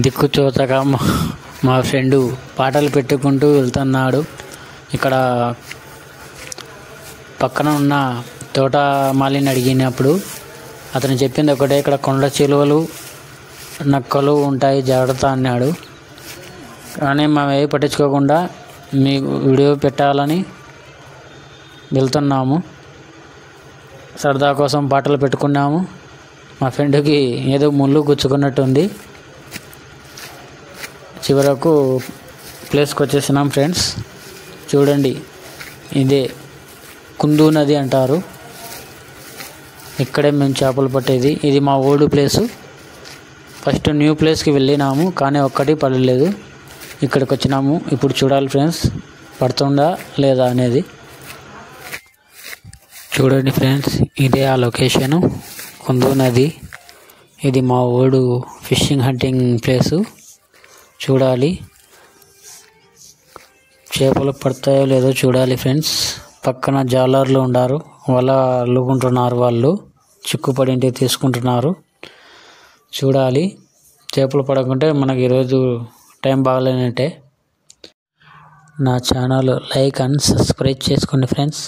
దిక్కుతోచక మా ఫ్రెండు పాటలు పెట్టుకుంటూ వెళ్తున్నాడు. ఇక్కడ పక్కన ఉన్న తోటమాలిని అడిగినప్పుడు అతను చెప్పింది ఒకటే, ఇక్కడ కొండ చిలువలు నక్కలు ఉంటాయి జాగ్రత్త అన్నాడు. కానీ మేము ఏవి పట్టించుకోకుండా మీకు వీడియో పెట్టాలని వెళ్తున్నాము. సరదా కోసం పాటలు పెట్టుకున్నాము. మా ఫ్రెండ్కి ఏదో ముళ్ళు గుచ్చుకున్నట్టుంది. చివరకు ప్లేస్కి వచ్చేసినాం ఫ్రెండ్స్. చూడండి, ఇదే కుందు నది అంటారు. ఇక్కడే మేము చేపలు పట్టేది. ఇది మా ఓల్డ్ ప్లేసు. ఫస్ట్ న్యూ ప్లేస్కి వెళ్ళినాము కానీ ఒక్కటి పడలేదు. ఇక్కడికి వచ్చినాము. ఇప్పుడు చూడాలి ఫ్రెండ్స్, పడుతుందా లేదా అనేది. చూడండి ఫ్రెండ్స్, ఇదే ఆ లొకేషను, కుందు నది. ఇది మా ఓల్డ్ ఫిషింగ్ హంటింగ్ ప్లేసు. చూడాలి, చేపలు పడతాయో లేదో చూడాలి ఫ్రెండ్స్. పక్కన జాలర్లు ఉన్నారు, వల అల్లుకుంటున్నారు. వాళ్ళు చిక్కుపడింటి తీసుకుంటున్నారు. చూడాలి, చేపలు పడకుంటే మనకి ఈరోజు టైం బాగలేనట్టే. నా ఛానల్ లైక్ అండ్ సబ్స్క్రైబ్ చేసుకోండి ఫ్రెండ్స్.